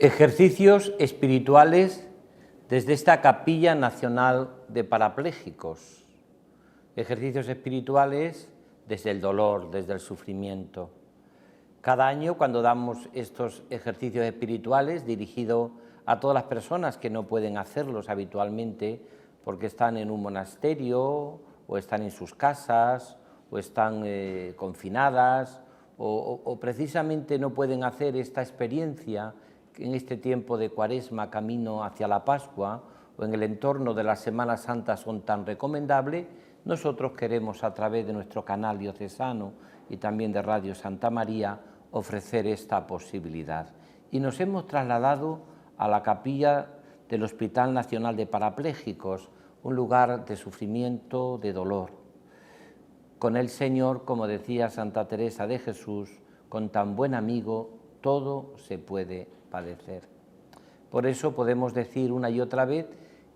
Ejercicios espirituales desde esta Capilla Nacional de Parapléjicos. Ejercicios espirituales desde el dolor, desde el sufrimiento. Cada año, cuando damos estos ejercicios espirituales dirigidos a todas las personas que no pueden hacerlos habitualmente porque están en un monasterio o están en sus casas o están confinadas o precisamente no pueden hacer esta experiencia en este tiempo de Cuaresma, camino hacia la Pascua, o en el entorno de la Semana Santa son tan recomendables, nosotros queremos, a través de nuestro canal diocesano y también de Radio Santa María, ofrecer esta posibilidad. Y nos hemos trasladado a la capilla del Hospital Nacional de Parapléjicos, un lugar de sufrimiento, de dolor. Con el Señor, como decía Santa Teresa de Jesús, con tan buen amigo, todo se puede padecer. Por eso podemos decir una y otra vez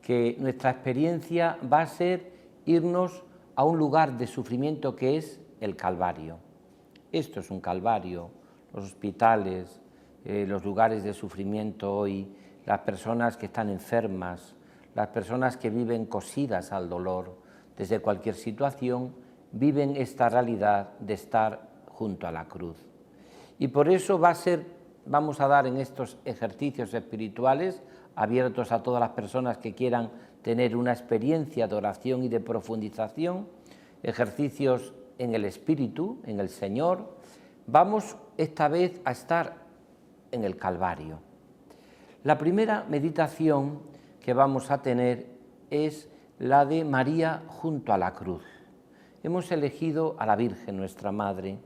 que nuestra experiencia va a ser irnos a un lugar de sufrimiento que es el Calvario. Esto es un Calvario, los hospitales, los lugares de sufrimiento hoy, las personas que están enfermas, las personas que viven cosidas al dolor, desde cualquier situación, viven esta realidad de estar junto a la cruz. Y por eso vamos a dar en estos ejercicios espirituales, abiertos a todas las personas que quieran tener una experiencia de oración y de profundización, ejercicios en el Espíritu, en el Señor. Vamos esta vez a estar en el Calvario. La primera meditación que vamos a tener es la de María junto a la cruz. Hemos elegido a la Virgen, nuestra Madre,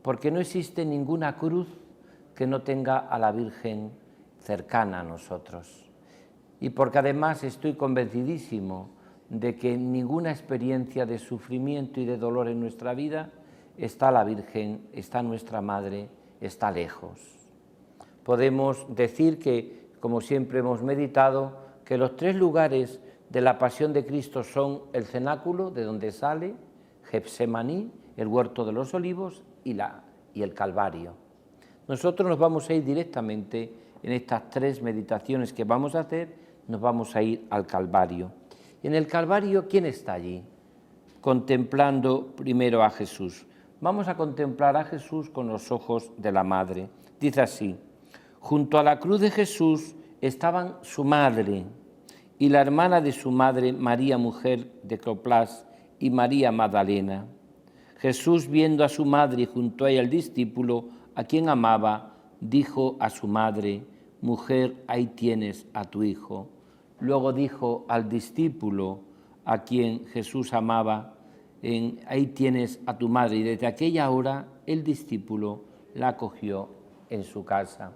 porque no existe ninguna cruz que no tenga a la Virgen cercana a nosotros. Y porque además estoy convencidísimo de que en ninguna experiencia de sufrimiento y de dolor en nuestra vida está la Virgen, está nuestra Madre, está lejos. Podemos decir que, como siempre hemos meditado, que los tres lugares de la pasión de Cristo son el cenáculo, de donde sale, Getsemaní, el huerto de los olivos y el Calvario. Nosotros nos vamos a ir directamente en estas tres meditaciones que vamos a hacer, nos vamos a ir al Calvario. En el Calvario, ¿quién está allí? Contemplando primero a Jesús. Vamos a contemplar a Jesús con los ojos de la Madre. Dice así: junto a la cruz de Jesús estaban su madre y la hermana de su madre, María, mujer de Clopas, y María Magdalena. Jesús, viendo a su madre y junto a ella el discípulo, a quien amaba, dijo a su madre: mujer, ahí tienes a tu hijo. Luego dijo al discípulo a quien Jesús amaba: ahí tienes a tu madre. Y desde aquella hora el discípulo la acogió en su casa.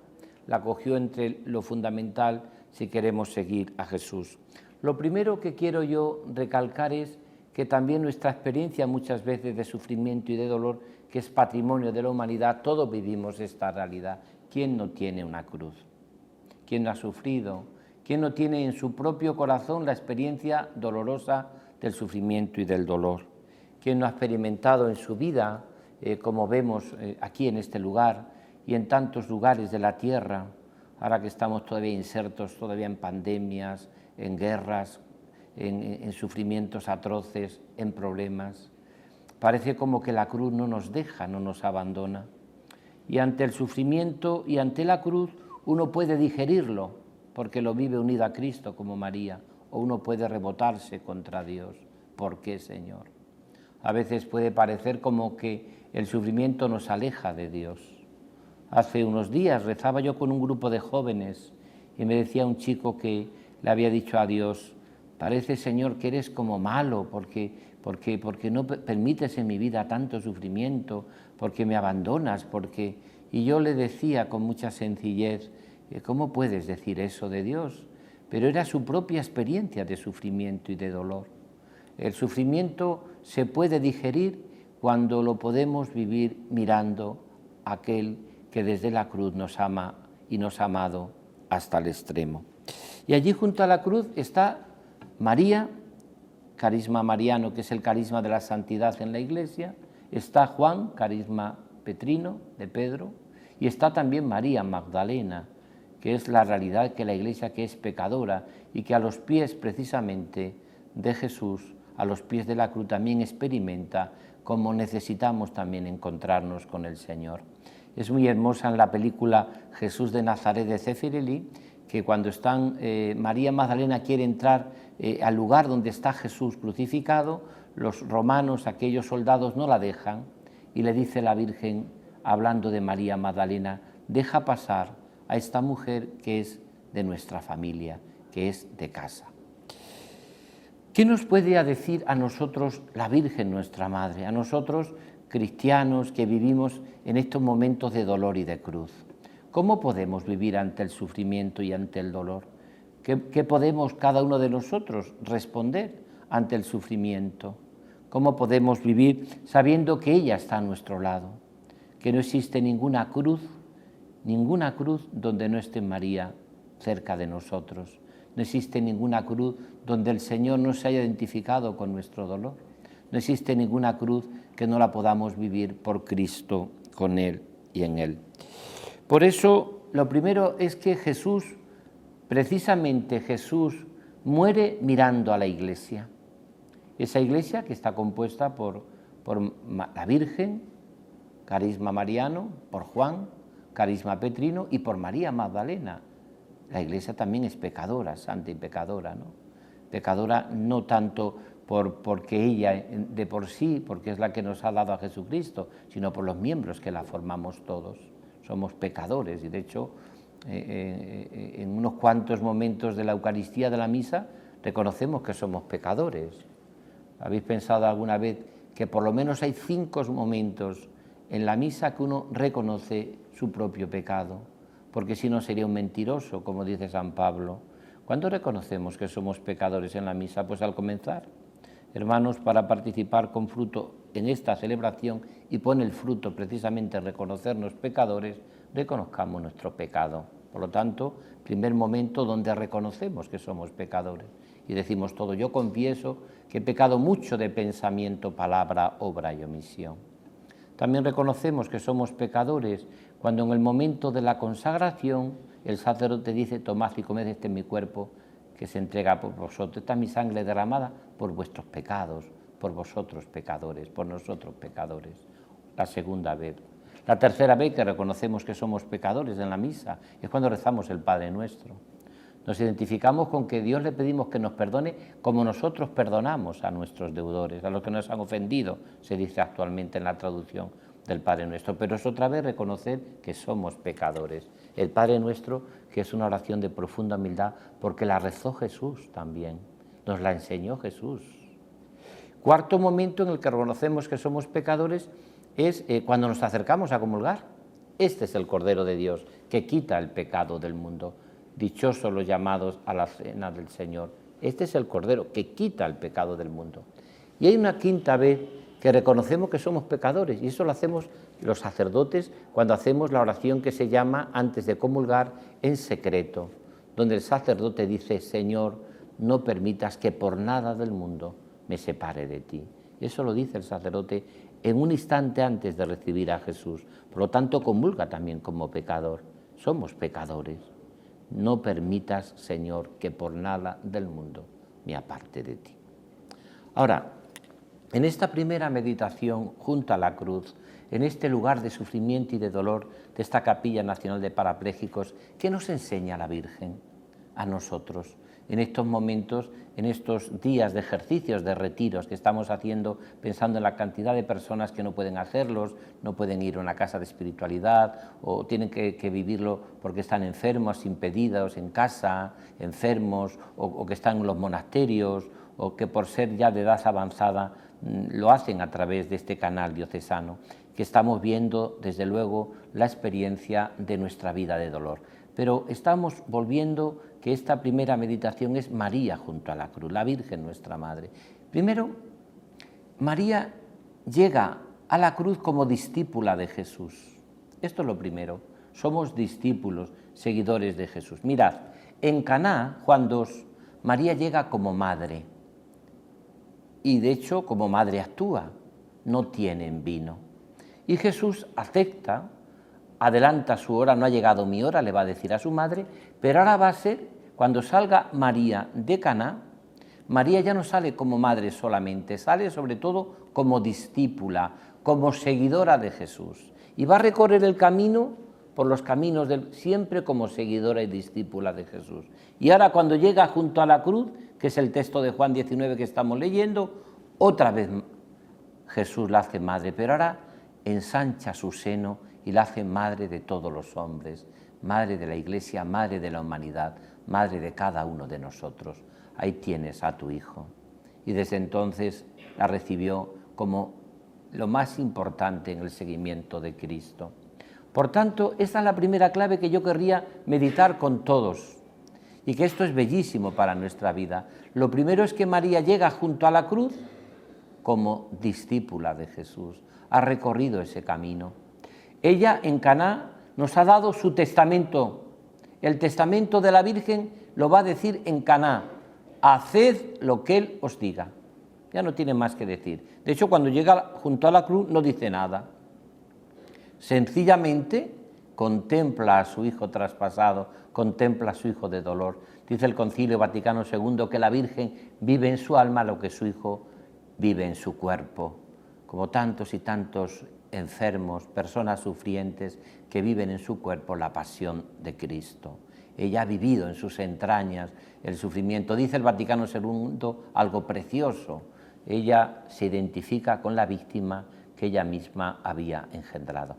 La acogió entre lo fundamental si queremos seguir a Jesús. Lo primero que quiero yo recalcar es que también nuestra experiencia muchas veces de sufrimiento y de dolor, que es patrimonio de la humanidad, todos vivimos esta realidad. ¿Quién no tiene una cruz? ¿Quién no ha sufrido? ¿Quién no tiene en su propio corazón la experiencia dolorosa del sufrimiento y del dolor? ¿Quién no ha experimentado en su vida, como vemos aquí en este lugar y en tantos lugares de la tierra, ahora que estamos todavía insertos todavía en pandemias, en guerras, en sufrimientos atroces, en problemas? Parece como que la cruz no nos deja, no nos abandona. Y ante el sufrimiento y ante la cruz uno puede digerirlo, porque lo vive unido a Cristo como María, o uno puede rebotarse contra Dios. ¿Por qué, Señor? A veces puede parecer como que el sufrimiento nos aleja de Dios. Hace unos días rezaba yo con un grupo de jóvenes y me decía un chico que le había dicho a Dios: parece, Señor, que eres como malo, porque no permites en mi vida tanto sufrimiento, porque me abandonas, Y yo le decía con mucha sencillez: ¿cómo puedes decir eso de Dios? Pero era su propia experiencia de sufrimiento y de dolor. El sufrimiento se puede digerir cuando lo podemos vivir mirando a aquel que desde la cruz nos ama y nos ha amado hasta el extremo. Y allí junto a la cruz está María, carisma mariano, que es el carisma de la santidad en la Iglesia, está Juan, carisma petrino de Pedro, y está también María Magdalena, que es la realidad que la Iglesia que es pecadora y que a los pies precisamente de Jesús, a los pies de la cruz también experimenta cómo necesitamos también encontrarnos con el Señor. Es muy hermosa en la película Jesús de Nazaret de Zeffirelli, que cuando María Magdalena quiere entrar al lugar donde está Jesús crucificado, los romanos, aquellos soldados, no la dejan y le dice la Virgen, hablando de María Magdalena, deja pasar a esta mujer que es de nuestra familia, que es de casa. ¿Qué nos puede decir a nosotros la Virgen, nuestra Madre, a nosotros cristianos que vivimos en estos momentos de dolor y de cruz? ¿Cómo podemos vivir ante el sufrimiento y ante el dolor? ¿Qué podemos cada uno de nosotros responder ante el sufrimiento? ¿Cómo podemos vivir sabiendo que ella está a nuestro lado? Que no existe ninguna cruz donde no esté María cerca de nosotros. No existe ninguna cruz donde el Señor no se haya identificado con nuestro dolor. No existe ninguna cruz que no la podamos vivir por Cristo, con Él y en Él. Por eso, lo primero es que precisamente Jesús, muere mirando a la Iglesia. Esa Iglesia que está compuesta por la Virgen, carisma mariano, por Juan, carisma petrino, y por María Magdalena. La Iglesia también es pecadora, santa y pecadora, ¿no? Pecadora no tanto porque ella de por sí, porque es la que nos ha dado a Jesucristo, sino por los miembros que la formamos todos. Somos pecadores y de hecho en unos cuantos momentos de la Eucaristía, de la misa, reconocemos que somos pecadores. ¿Habéis pensado alguna vez que por lo menos hay 5 momentos en la misa que uno reconoce su propio pecado? Porque si no sería un mentiroso, como dice San Pablo. ¿Cuándo reconocemos que somos pecadores en la misa? Pues al comenzar. Hermanos, para participar con fruto en esta celebración y pone el fruto precisamente en reconocernos pecadores, reconozcamos nuestro pecado. Por lo tanto, primer momento donde reconocemos que somos pecadores y decimos todo, yo confieso que he pecado mucho de pensamiento, palabra, obra y omisión. También reconocemos que somos pecadores cuando en el momento de la consagración el sacerdote dice, tomad y comed, este es mi cuerpo que se entrega por vosotros, esta es mi sangre derramada por vuestros pecados, por vosotros pecadores, por nosotros pecadores. La segunda vez. La tercera vez que reconocemos que somos pecadores en la misa es cuando rezamos el Padre Nuestro. Nos identificamos con que Dios le pedimos que nos perdone como nosotros perdonamos a nuestros deudores, a los que nos han ofendido, se dice actualmente en la traducción del Padre Nuestro. Pero es otra vez reconocer que somos pecadores. El Padre Nuestro, que es una oración de profunda humildad, porque la rezó Jesús también, nos la enseñó Jesús. Cuarto momento en el que reconocemos que somos pecadores es cuando nos acercamos a comulgar. Este es el Cordero de Dios que quita el pecado del mundo. Dichosos los llamados a la cena del Señor. Este es el Cordero que quita el pecado del mundo. Y hay una quinta vez que reconocemos que somos pecadores, y eso lo hacemos los sacerdotes cuando hacemos la oración que se llama, antes de comulgar, en secreto, donde el sacerdote dice, Señor, no permitas que por nada del mundo me separe de ti. Eso lo dice el sacerdote en un instante antes de recibir a Jesús. Por lo tanto, comulga también como pecador. Somos pecadores. No permitas, Señor, que por nada del mundo me aparte de ti. Ahora, en esta primera meditación junto a la cruz, en este lugar de sufrimiento y de dolor de esta Capilla Nacional de Parapléjicos, ¿qué nos enseña la Virgen a nosotros en estos momentos, en estos días de ejercicios, de retiros que estamos haciendo, pensando en la cantidad de personas que no pueden hacerlos, no pueden ir a una casa de espiritualidad o tienen que vivirlo porque están enfermos, impedidos en casa, enfermos o que están en los monasterios o que por ser ya de edad avanzada lo hacen a través de este canal diocesano, que estamos viendo desde luego la experiencia de nuestra vida de dolor. Pero estamos volviendo que esta primera meditación es María junto a la cruz, la Virgen nuestra Madre. Primero, María llega a la cruz como discípula de Jesús. Esto es lo primero, somos discípulos, seguidores de Jesús. Mirad, en Caná, Juan 2, María llega como madre y de hecho como madre actúa, no tienen vino. Y Jesús acepta adelanta su hora, no ha llegado mi hora, le va a decir a su madre, pero ahora va a ser, cuando salga María de Caná, María ya no sale como madre solamente, sale sobre todo como discípula, como seguidora de Jesús. Y va a recorrer el camino por los caminos siempre como seguidora y discípula de Jesús. Y ahora cuando llega junto a la cruz, que es el texto de Juan 19 que estamos leyendo, otra vez Jesús la hace madre, pero ahora ensancha su seno y la hace madre de todos los hombres, madre de la Iglesia, madre de la humanidad, madre de cada uno de nosotros. Ahí tienes a tu hijo. Y desde entonces la recibió como lo más importante en el seguimiento de Cristo. Por tanto, esta es la primera clave que yo querría meditar con todos, y que esto es bellísimo para nuestra vida. Lo primero es que María llega junto a la cruz como discípula de Jesús, ha recorrido ese camino. Ella en Caná nos ha dado su testamento. El testamento de la Virgen lo va a decir en Caná: haced lo que Él os diga. Ya no tiene más que decir. De hecho, cuando llega junto a la cruz no dice nada. Sencillamente contempla a su hijo traspasado, contempla a su hijo de dolor. Dice el Concilio Vaticano II que la Virgen vive en su alma lo que su hijo vive en su cuerpo, como tantos y tantos enfermos, personas sufrientes que viven en su cuerpo la pasión de Cristo. Ella ha vivido en sus entrañas el sufrimiento. Dice el Vaticano II algo precioso. Ella se identifica con la víctima que ella misma había engendrado.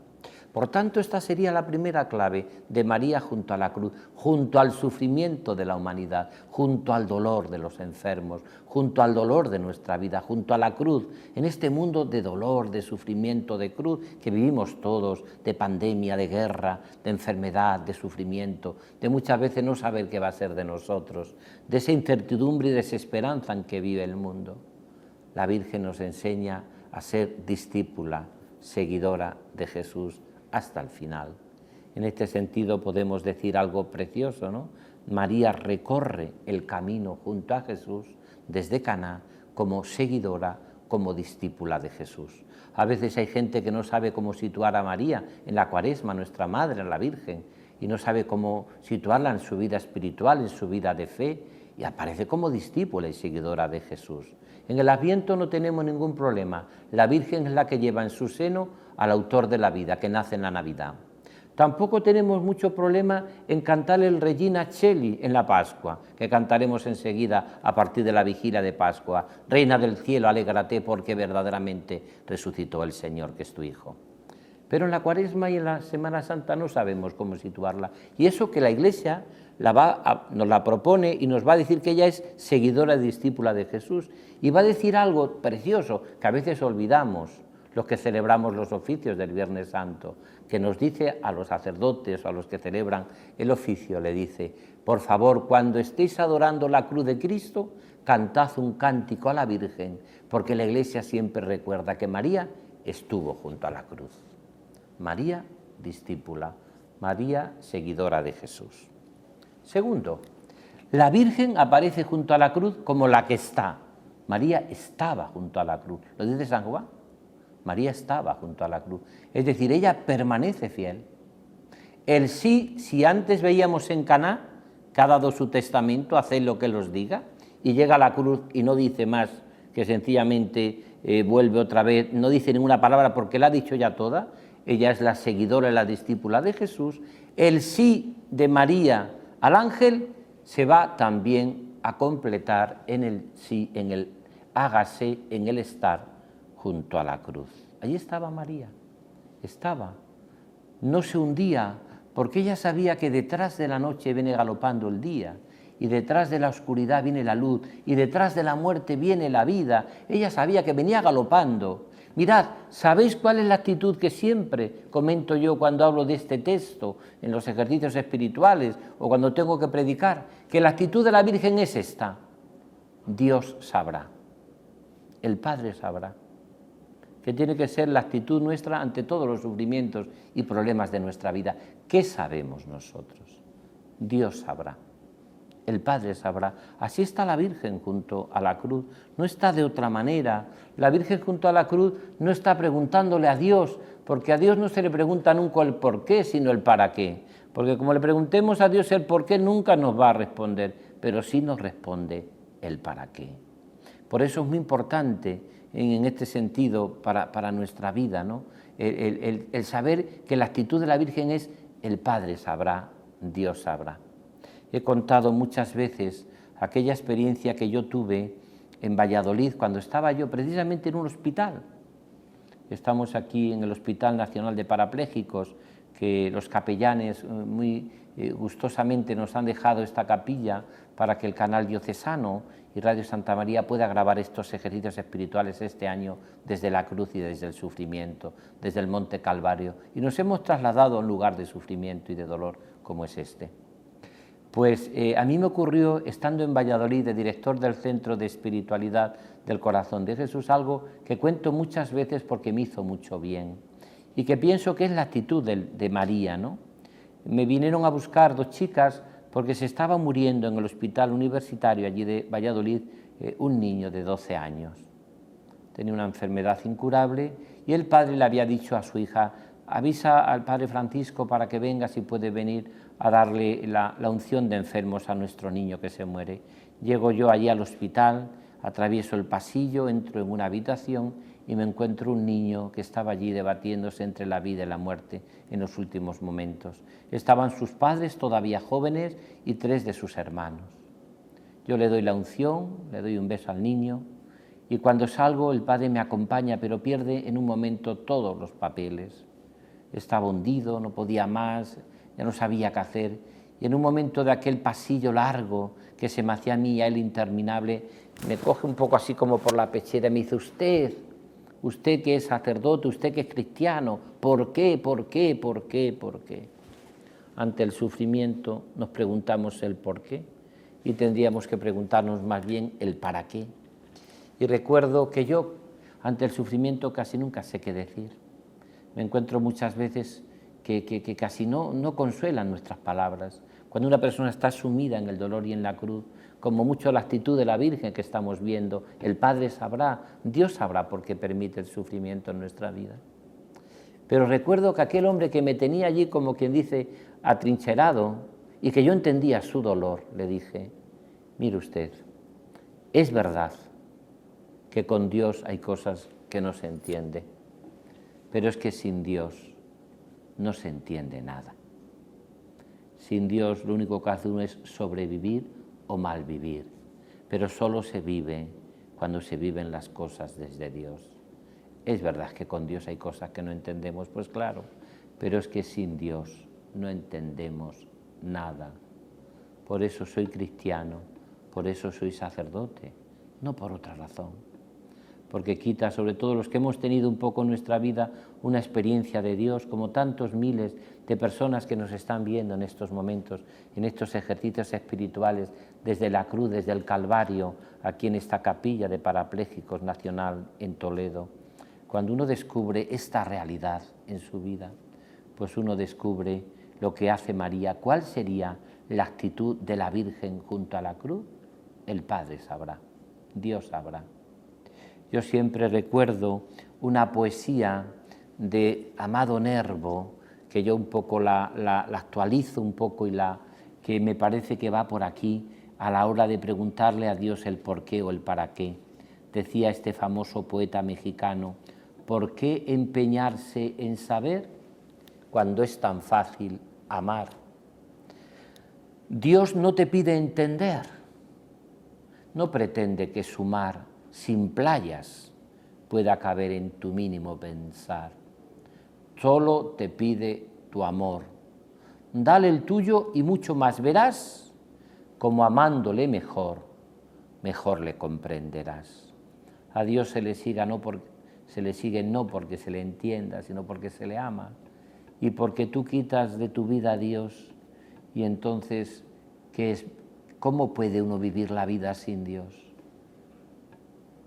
Por tanto, esta sería la primera clave de María junto a la cruz, junto al sufrimiento de la humanidad, junto al dolor de los enfermos, junto al dolor de nuestra vida, junto a la cruz, en este mundo de dolor, de sufrimiento, de cruz que vivimos todos, de pandemia, de guerra, de enfermedad, de sufrimiento, de muchas veces no saber qué va a ser de nosotros, de esa incertidumbre y desesperanza en que vive el mundo. La Virgen nos enseña a ser discípula, seguidora de Jesús hasta el final. En este sentido podemos decir algo precioso, ¿no? María recorre el camino junto a Jesús desde Caná como seguidora, como discípula de Jesús. A veces hay gente que no sabe cómo situar a María en la Cuaresma, nuestra Madre, la Virgen, y no sabe cómo situarla en su vida espiritual, en su vida de fe, y aparece como discípula y seguidora de Jesús. En el Adviento no tenemos ningún problema. La Virgen es la que lleva en su seno al autor de la vida, que nace en la Navidad. Tampoco tenemos mucho problema en cantar el Regina Coeli en la Pascua, que cantaremos enseguida a partir de la vigilia de Pascua. Reina del cielo, alégrate porque verdaderamente resucitó el Señor, que es tu Hijo. Pero en la Cuaresma y en la Semana Santa no sabemos cómo situarla. Y eso que la Iglesia nos la propone y nos va a decir que ella es seguidora y discípula de Jesús. Y va a decir algo precioso que a veces olvidamos los que celebramos los oficios del Viernes Santo, que nos dice a los sacerdotes o a los que celebran el oficio, le dice: por favor, cuando estéis adorando la cruz de Cristo, cantad un cántico a la Virgen, porque la Iglesia siempre recuerda que María estuvo junto a la cruz. María, discípula, María, seguidora de Jesús. Segundo, la Virgen aparece junto a la cruz como la que está. María estaba junto a la cruz. ¿Lo dice San Juan? María estaba junto a la cruz. Es decir, ella permanece fiel. El sí, si antes veíamos en Caná, que ha dado su testamento, haced lo que Él os diga, y llega a la cruz y no dice más que sencillamente vuelve otra vez, no dice ninguna palabra porque la ha dicho ya toda. Ella es la seguidora y la discípula de Jesús. El sí de María al ángel se va también a completar en el sí, en el hágase, en el estar junto a la cruz. Allí estaba María, estaba, no se hundía, porque ella sabía que detrás de la noche viene galopando el día, y detrás de la oscuridad viene la luz, y detrás de la muerte viene la vida. Ella sabía que venía galopando. Mirad, ¿sabéis cuál es la actitud que siempre comento yo cuando hablo de este texto, en los ejercicios espirituales, o cuando tengo que predicar? Que la actitud de la Virgen es esta: Dios sabrá, el Padre sabrá. Que tiene que ser la actitud nuestra ante todos los sufrimientos y problemas de nuestra vida. ¿Qué sabemos nosotros? Dios sabrá, el Padre sabrá. Así está la Virgen junto a la cruz, no está de otra manera. La Virgen junto a la cruz no está preguntándole a Dios, porque a Dios no se le pregunta nunca el por qué, sino el para qué. Porque como le preguntemos a Dios el por qué, nunca nos va a responder, pero sí nos responde el para qué. Por eso es muy importante en este sentido para nuestra vida, ¿no? El saber que la actitud de la Virgen es el Padre sabrá, Dios sabrá. He contado muchas veces aquella experiencia que yo tuve en Valladolid cuando estaba yo precisamente en un hospital. Estamos aquí en el Hospital Nacional de Parapléjicos, que los capellanes muy gustosamente nos han dejado esta capilla para que el canal diocesano y Radio Santa María pueda grabar estos ejercicios espirituales este año desde la cruz y desde el sufrimiento, desde el Monte Calvario. Y nos hemos trasladado a un lugar de sufrimiento y de dolor como es este. Pues a mí me ocurrió, estando en Valladolid, de director del Centro de Espiritualidad del Corazón de Jesús, algo que cuento muchas veces porque me hizo mucho bien y que pienso que es la actitud de María, ¿no? Me vinieron a buscar 2 chicas porque se estaba muriendo en el hospital universitario allí de Valladolid un niño de 12 años. Tenía una enfermedad incurable y el padre le había dicho a su hija: avisa al padre Francisco para que venga, si puede venir a darle la unción de enfermos a nuestro niño que se muere. Llego yo allí al hospital, atravieso el pasillo, entro en una habitación y me encuentro un niño que estaba allí debatiéndose entre la vida y la muerte en los últimos momentos. Estaban sus padres todavía jóvenes y 3 de sus hermanos. Yo le doy la unción, le doy un beso al niño y cuando salgo el padre me acompaña, pero pierde en un momento todos los papeles. Estaba hundido, no podía más, ya no sabía qué hacer, y en un momento de aquel pasillo largo que se me hacía a mí y a él interminable, me coge un poco así como por la pechera y me dice: usted que es sacerdote, usted que es cristiano, ¿por qué, por qué, por qué, por qué? Ante el sufrimiento nos preguntamos el por qué y tendríamos que preguntarnos más bien el para qué. Y recuerdo que yo ante el sufrimiento casi nunca sé qué decir. Me encuentro muchas veces que casi no consuelan nuestras palabras. Cuando una persona está sumida en el dolor y en la cruz, como mucho la actitud de la Virgen que estamos viendo, el Padre sabrá, Dios sabrá por qué permite el sufrimiento en nuestra vida. Pero recuerdo que aquel hombre que me tenía allí, como quien dice, atrincherado, y que yo entendía su dolor, le dije: mire usted, es verdad que con Dios hay cosas que no se entiende, pero es que sin Dios no se entiende nada. Sin Dios lo único que hace uno es sobrevivir o malvivir, pero solo se vive cuando se viven las cosas desde Dios. Es verdad que con Dios hay cosas que no entendemos, pues claro, pero es que sin Dios no entendemos nada. Por eso soy cristiano, por eso soy sacerdote, no por otra razón. Porque quita, sobre todo los que hemos tenido un poco en nuestra vida una experiencia de Dios, como tantos miles de personas que nos están viendo en estos momentos, en estos ejercicios espirituales, desde la cruz, desde el Calvario, aquí en esta capilla de parapléjicos nacional en Toledo. Cuando uno descubre esta realidad en su vida, pues uno descubre lo que hace María. ¿Cuál sería la actitud de la Virgen junto a la cruz? El Padre sabrá, Dios sabrá. Yo siempre recuerdo una poesía de Amado Nervo, que yo un poco la actualizo un poco y que me parece que va por aquí a la hora de preguntarle a Dios el por qué o el para qué. Decía este famoso poeta mexicano: ¿por qué empeñarse en saber cuando es tan fácil amar? Dios no te pide entender, no pretende que su mar sin playas pueda caber en tu mínimo pensar. Solo te pide tu amor. Dale el tuyo y mucho más, verás como amándole mejor, mejor le comprenderás. A Dios se le sigue no porque se le entienda, sino porque se le ama y porque tú quitas de tu vida a Dios y entonces, ¿cómo puede uno vivir la vida sin Dios?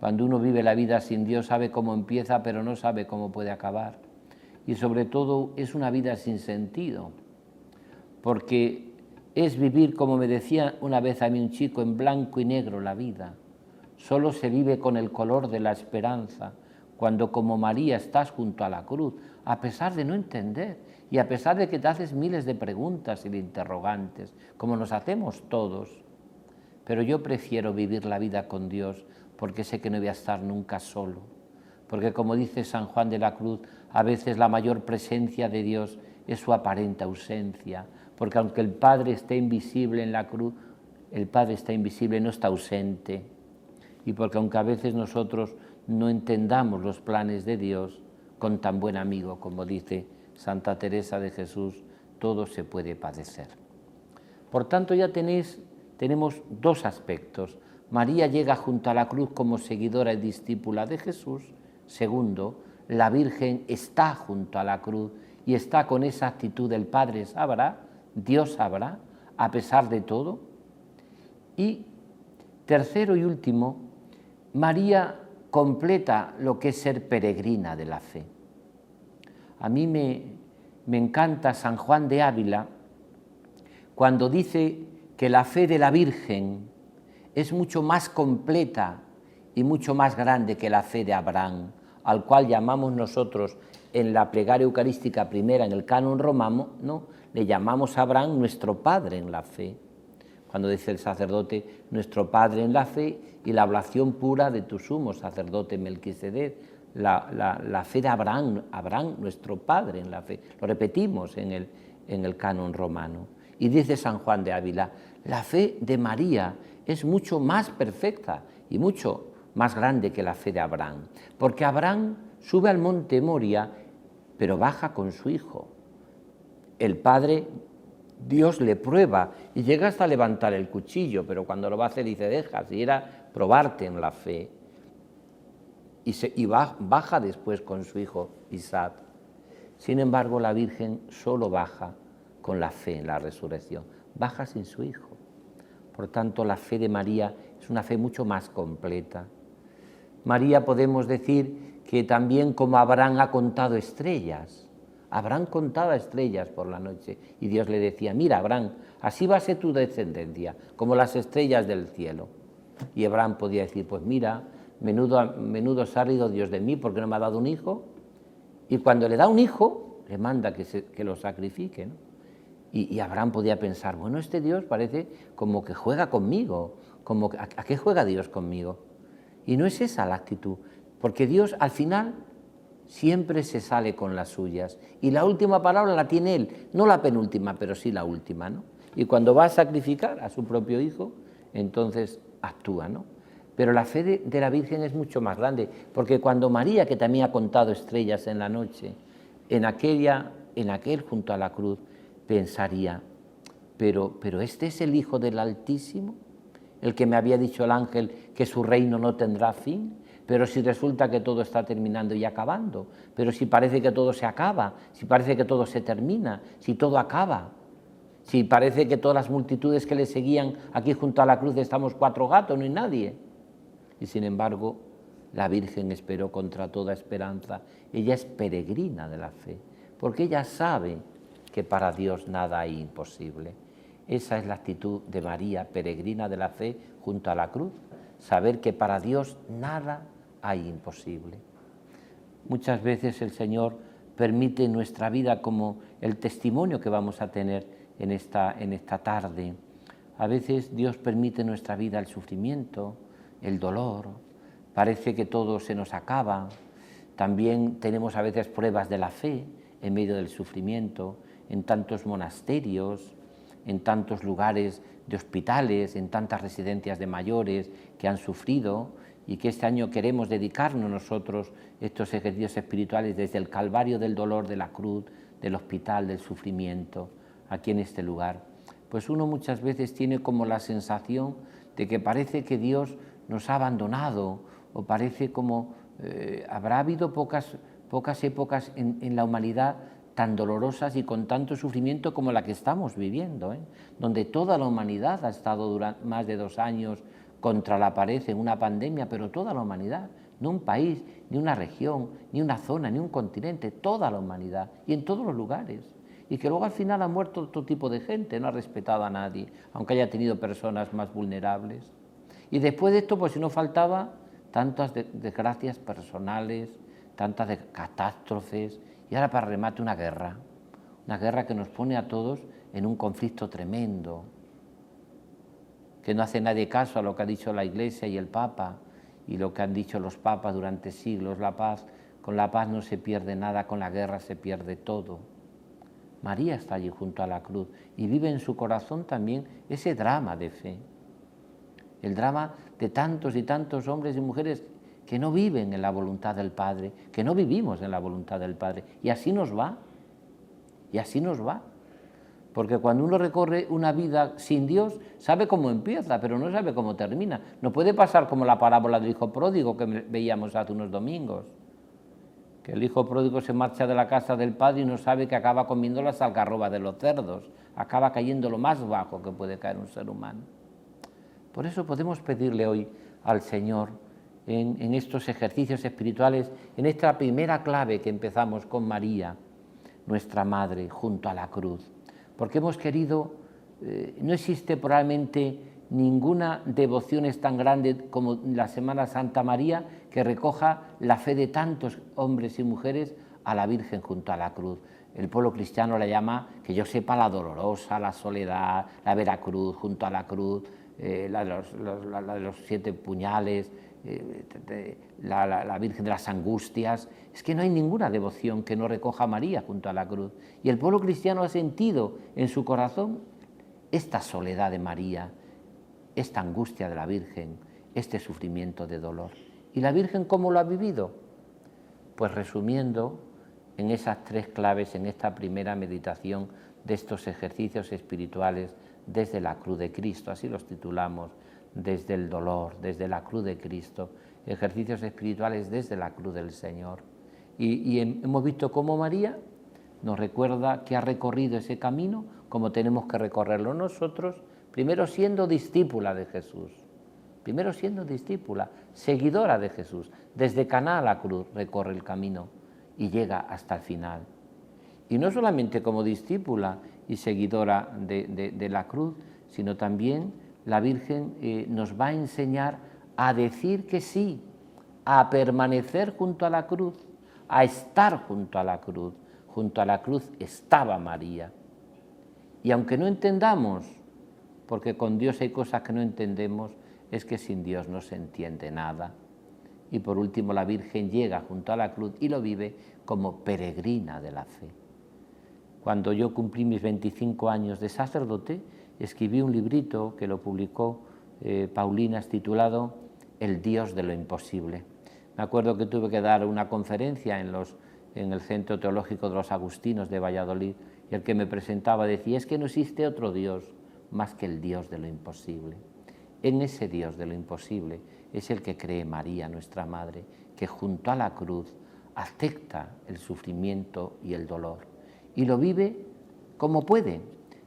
Cuando uno vive la vida sin Dios sabe cómo empieza, pero no sabe cómo puede acabar. Y sobre todo es una vida sin sentido, porque es vivir, como me decía una vez a mí un chico, en blanco y negro la vida. Solo se vive con el color de la esperanza, cuando como María estás junto a la cruz, a pesar de no entender y a pesar de que te haces miles de preguntas y de interrogantes, como nos hacemos todos. Pero yo prefiero vivir la vida con Dios porque sé que no voy a estar nunca solo. Porque como dice San Juan de la Cruz, a veces la mayor presencia de Dios es su aparente ausencia. Porque aunque el Padre esté invisible en la cruz, el Padre está invisible, no está ausente. Y porque aunque a veces nosotros no entendamos los planes de Dios, con tan buen amigo, como dice Santa Teresa de Jesús, todo se puede padecer. Por tanto, ya tenemos dos aspectos. María llega junto a la cruz como seguidora y discípula de Jesús. Segundo, la Virgen está junto a la cruz y está con esa actitud del Padre sabrá, Dios sabrá, a pesar de todo. Y tercero y último, María completa lo que es ser peregrina de la fe. A mí me encanta San Juan de Ávila cuando dice que la fe de la Virgen es mucho más completa y mucho más grande que la fe de Abraham, al cual llamamos nosotros en la plegaria eucarística primera, en el canon romano, ¿no? Le llamamos a Abraham nuestro padre en la fe. Cuando dice el sacerdote, nuestro padre en la fe y la oblación pura de tu sumo sacerdote Melquisedec, la fe de Abraham, nuestro padre en la fe. Lo repetimos en el canon romano. Y dice San Juan de Ávila, la fe de María es mucho más perfecta y mucho más grande que la fe de Abraham, porque Abraham sube al monte Moria, pero baja con su hijo. El Padre, Dios le prueba y llega hasta levantar el cuchillo, pero cuando lo va a hacer dice, deja, si era probarte en la fe. Y baja después con su hijo Isaac. Sin embargo, la Virgen solo baja con la fe en la resurrección, baja sin su hijo. Por tanto, la fe de María es una fe mucho más completa. María podemos decir que también como Abraham ha contado estrellas, Abraham contaba estrellas por la noche y Dios le decía, mira Abraham, así va a ser tu descendencia, como las estrellas del cielo. Y Abraham podía decir, pues mira, menudo se ha rido Dios de mí porque no me ha dado un hijo. Y cuando le da un hijo, le manda que lo sacrifique, ¿no? Y Abraham podía pensar, bueno, este Dios parece como que juega conmigo, ¿a qué juega Dios conmigo? Y no es esa la actitud, porque Dios al final siempre se sale con las suyas. Y la última palabra la tiene Él, no la penúltima, pero sí la última, ¿no? Y cuando va a sacrificar a su propio hijo, entonces actúa, ¿no? Pero la fe de la Virgen es mucho más grande, porque cuando María, que también ha contado estrellas en la noche, en aquel junto a la cruz, pensaría, pero este es el Hijo del Altísimo, el que me había dicho el ángel que su reino no tendrá fin, pero si resulta que todo está terminando y acabando, pero si parece que todo se acaba, si parece que todo se termina, si todo acaba, si parece que todas las multitudes que le seguían aquí junto a la cruz estamos 4 gatos, no hay nadie. Y sin embargo, la Virgen esperó contra toda esperanza. Ella es peregrina de la fe, porque ella sabe que para Dios nada hay imposible. Esa es la actitud de María, peregrina de la fe junto a la cruz, saber que para Dios nada hay imposible. Muchas veces el Señor permite en nuestra vida como el testimonio que vamos a tener en esta tarde. A veces Dios permite en nuestra vida el sufrimiento, el dolor, parece que todo se nos acaba. También tenemos a veces pruebas de la fe en medio del sufrimiento, en tantos monasterios, en tantos lugares de hospitales, en tantas residencias de mayores que han sufrido y que este año queremos dedicarnos nosotros estos ejercicios espirituales desde el Calvario del dolor, de la cruz, del hospital, del sufrimiento, aquí en este lugar. Pues uno muchas veces tiene como la sensación de que parece que Dios nos ha abandonado o parece como habrá habido pocas épocas en la humanidad tan dolorosas y con tanto sufrimiento como la que estamos viviendo, donde toda la humanidad ha estado durante más de 2 años contra la pared en una pandemia, pero toda la humanidad, no un país, ni una región, ni una zona, ni un continente, toda la humanidad y en todos los lugares. Y que luego al final ha muerto otro tipo de gente, no ha respetado a nadie, aunque haya tenido personas más vulnerables. Y después de esto, pues si no faltaba tantas desgracias personales, tantas catástrofes, Y ahora para remate una guerra que nos pone a todos en un conflicto tremendo, que no hace nadie caso a lo que ha dicho la Iglesia y el Papa y lo que han dicho los papas durante siglos. La paz, con la paz no se pierde nada, con la guerra se pierde todo. María está allí junto a la cruz y vive en su corazón también ese drama de fe, el drama de tantos y tantos hombres y mujeres que no viven en la voluntad del Padre, que no vivimos en la voluntad del Padre. Y así nos va, y así nos va. Porque cuando uno recorre una vida sin Dios, sabe cómo empieza, pero no sabe cómo termina. No puede pasar como la parábola del hijo pródigo que veíamos hace unos domingos, que el hijo pródigo se marcha de la casa del padre y no sabe que acaba comiendo las algarrobas de los cerdos, acaba cayendo lo más bajo que puede caer un ser humano. Por eso podemos pedirle hoy al Señor, en estos ejercicios espirituales, en esta primera clave que empezamos con María, nuestra Madre, junto a la cruz, porque hemos querido, no existe probablemente ninguna devoción tan grande como la Semana Santa María que recoja la fe de tantos hombres y mujeres a la Virgen junto a la cruz. El pueblo cristiano la llama, que yo sepa, la dolorosa, la soledad, la Veracruz, junto a la cruz, la de los 7 puñales, la Virgen de las Angustias. Es que no hay ninguna devoción que no recoja a María junto a la cruz. Y el pueblo cristiano ha sentido en su corazón esta soledad de María, esta angustia de la Virgen, este sufrimiento de dolor. ¿Y la Virgen cómo lo ha vivido? Pues resumiendo en esas 3 claves, en esta primera meditación de estos ejercicios espirituales desde la cruz de Cristo, así los titulamos, desde el dolor, desde la cruz de Cristo, ejercicios espirituales desde la cruz del Señor. Y hemos visto cómo María nos recuerda que ha recorrido ese camino como tenemos que recorrerlo nosotros, primero siendo discípula de Jesús, primero siendo discípula, seguidora de Jesús. Desde Caná a la cruz recorre el camino y llega hasta el final. Y no solamente como discípula y seguidora de la cruz, sino también la Virgen nos va a enseñar a decir que sí, a permanecer junto a la cruz, a estar junto a la cruz. Junto a la cruz estaba María. Y aunque no entendamos, porque con Dios hay cosas que no entendemos, es que sin Dios no se entiende nada. Y por último la Virgen llega junto a la cruz y lo vive como peregrina de la fe. Cuando yo cumplí mis 25 años de sacerdote, escribí un librito que lo publicó Paulinas titulado El Dios de lo imposible. Me acuerdo que tuve que dar una conferencia en el Centro Teológico de los Agustinos de Valladolid, y el que me presentaba decía, es que no existe otro Dios más que el Dios de lo imposible. En ese Dios de lo imposible es el que cree María, nuestra Madre, que junto a la cruz acepta el sufrimiento y el dolor, y lo vive como puede,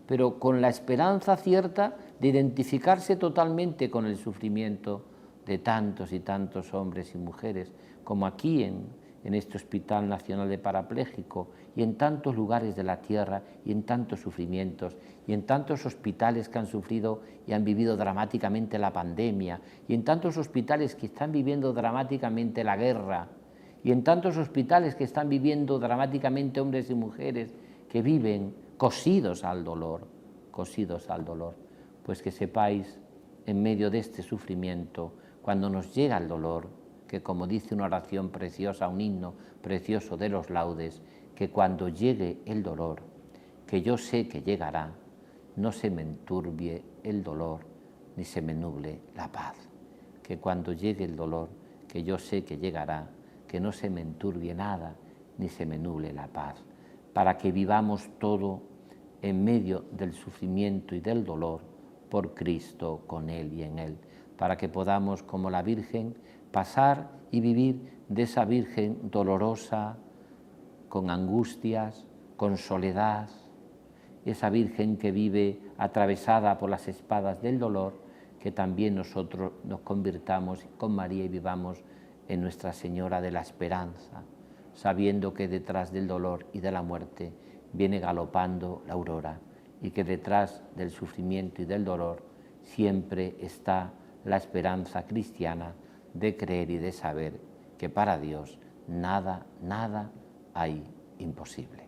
pero con la esperanza cierta de identificarse totalmente con el sufrimiento de tantos y tantos hombres y mujeres, como aquí en este Hospital Nacional de Parapléjico, y en tantos lugares de la tierra, y en tantos sufrimientos, y en tantos hospitales que han sufrido y han vivido dramáticamente la pandemia, y en tantos hospitales que están viviendo dramáticamente la guerra, y en tantos hospitales que están viviendo dramáticamente hombres y mujeres que viven cosidos al dolor, pues que sepáis, en medio de este sufrimiento, cuando nos llega el dolor, que como dice una oración preciosa, un himno precioso de los laudes, que cuando llegue el dolor, que yo sé que llegará, no se me enturbie el dolor, ni se me nuble la paz. Que cuando llegue el dolor, que yo sé que llegará, que no se me enturbie nada, ni se me nuble la paz, para que vivamos todo en medio del sufrimiento y del dolor, por Cristo, con Él y en Él, para que podamos, como la Virgen, pasar y vivir de esa Virgen dolorosa, con angustias, con soledad, esa Virgen que vive atravesada por las espadas del dolor, que también nosotros nos convirtamos con María y vivamos en Nuestra Señora de la Esperanza, sabiendo que detrás del dolor y de la muerte viene galopando la aurora, y que detrás del sufrimiento y del dolor siempre está la esperanza cristiana de creer y de saber que para Dios nada hay imposible.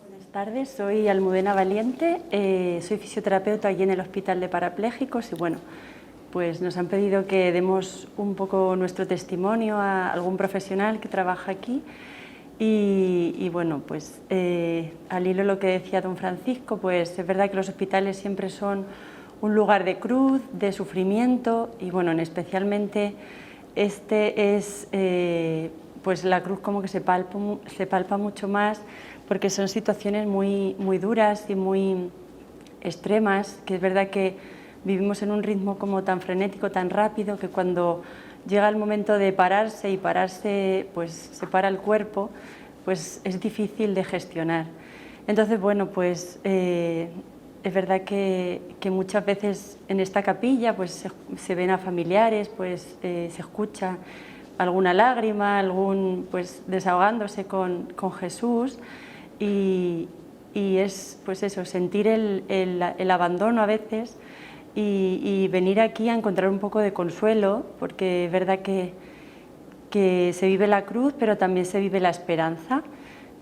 Buenas tardes, soy Almudena Valiente, soy fisioterapeuta aquí en el Hospital de Parapléjicos y bueno, pues nos han pedido que demos un poco nuestro testimonio a algún profesional que trabaja aquí y bueno, pues al hilo de lo que decía don Francisco, pues es verdad que los hospitales siempre son un lugar de cruz, de sufrimiento y bueno, especialmente este es pues la cruz como que se palpa mucho más porque son situaciones muy duras y muy extremas, que es verdad que vivimos en un ritmo como tan frenético, tan rápido, que cuando llega el momento de pararse y pararse, pues se para el cuerpo, pues es difícil de gestionar. Entonces, bueno, pues es verdad que muchas veces en esta capilla pues se ven a familiares, pues se escucha alguna lágrima, algún pues desahogándose con Jesús y es pues eso, sentir el abandono a veces y venir aquí a encontrar un poco de consuelo, porque es verdad que se vive la cruz, pero también se vive la esperanza,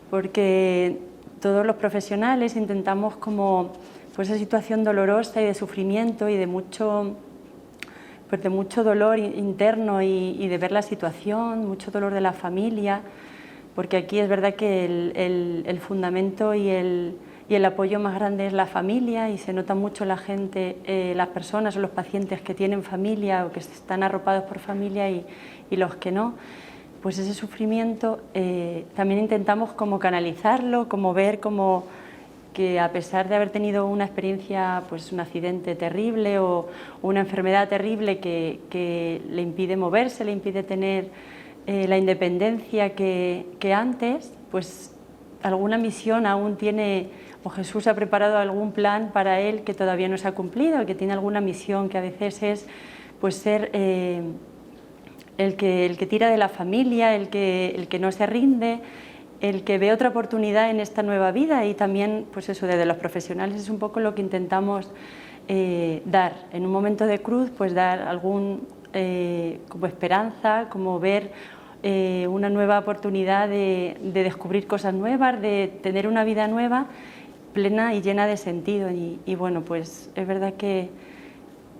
porque todos los profesionales intentamos como pues esa situación dolorosa y de sufrimiento y de mucho dolor interno y de ver la situación, mucho dolor de la familia, porque aquí es verdad que el fundamento y el apoyo más grande es la familia y se nota mucho la gente, las personas o los pacientes que tienen familia o que están arropados por familia y los que no, pues ese sufrimiento también intentamos como canalizarlo, como ver como que a pesar de haber tenido una experiencia, pues un accidente terrible o una enfermedad terrible que le impide moverse, le impide tener la independencia que antes, pues alguna misión aún tiene, o Jesús ha preparado algún plan para él que todavía no se ha cumplido, que tiene alguna misión que a veces es pues ser el que tira de la familia, el que no se rinde, el que ve otra oportunidad en esta nueva vida y también, pues eso, desde los profesionales es un poco lo que intentamos dar. En un momento de cruz, pues dar algún como esperanza, como ver una nueva oportunidad de descubrir cosas nuevas, de tener una vida nueva, plena y llena de sentido. Y bueno, pues es verdad que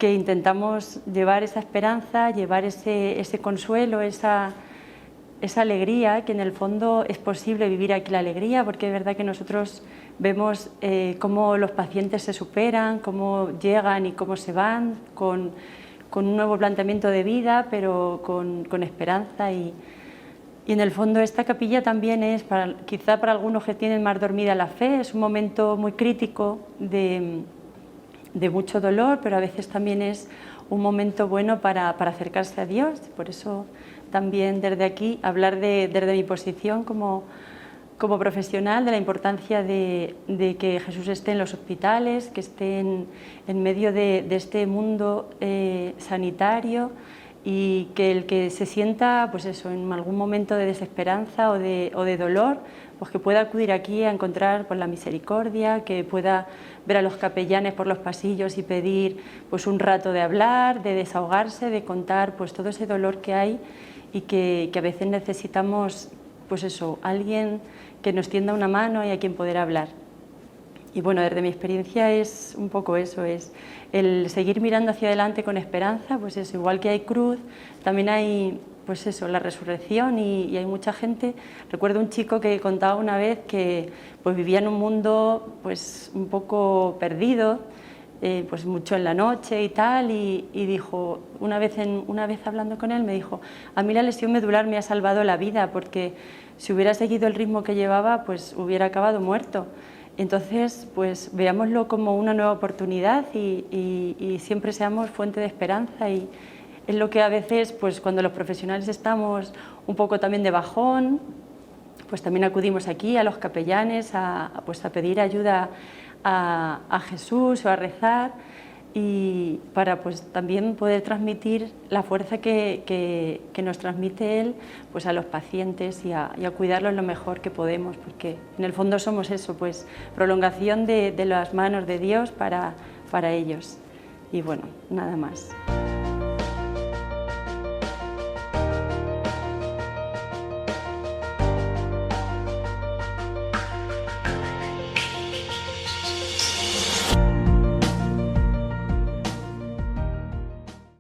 intentamos llevar esa esperanza, llevar ese consuelo, esa alegría, que en el fondo es posible vivir aquí la alegría, porque es verdad que nosotros vemos cómo los pacientes se superan, cómo llegan y cómo se van, con un nuevo planteamiento de vida, pero con esperanza y en el fondo esta capilla también es, quizá para algunos que tienen más dormida la fe, es un momento muy crítico de mucho dolor, pero a veces también es un momento bueno para acercarse a Dios. Por eso también desde aquí hablar desde mi posición como profesional de la importancia de que Jesús esté en los hospitales, que esté en medio de este mundo sanitario y que el que se sienta pues eso, en algún momento de desesperanza o de dolor, pues que pueda acudir aquí a encontrar pues, la misericordia, que pueda ver a los capellanes por los pasillos y pedir pues, un rato de hablar, de desahogarse, de contar pues, todo ese dolor que hay y que a veces necesitamos pues eso, alguien que nos tienda una mano y a quien poder hablar. Y bueno, desde mi experiencia es un poco eso, es el seguir mirando hacia adelante con esperanza, pues eso, igual que hay cruz, también hay pues eso, la resurrección y hay mucha gente. Recuerdo un chico que contaba una vez que pues vivía en un mundo pues un poco perdido, pues mucho en la noche y tal, y dijo, una vez hablando con él me dijo, a mí la lesión medular me ha salvado la vida porque si hubiera seguido el ritmo que llevaba pues hubiera acabado muerto. Entonces, pues veámoslo como una nueva oportunidad y siempre seamos fuente de esperanza y es lo que a veces, pues cuando los profesionales estamos un poco también de bajón, pues también acudimos aquí a los capellanes pues a pedir ayuda a Jesús o a rezar y para pues también poder transmitir la fuerza que nos transmite Él pues a los pacientes y a cuidarlos lo mejor que podemos, porque en el fondo somos eso, pues prolongación de las manos de Dios para ellos. Y bueno, nada más.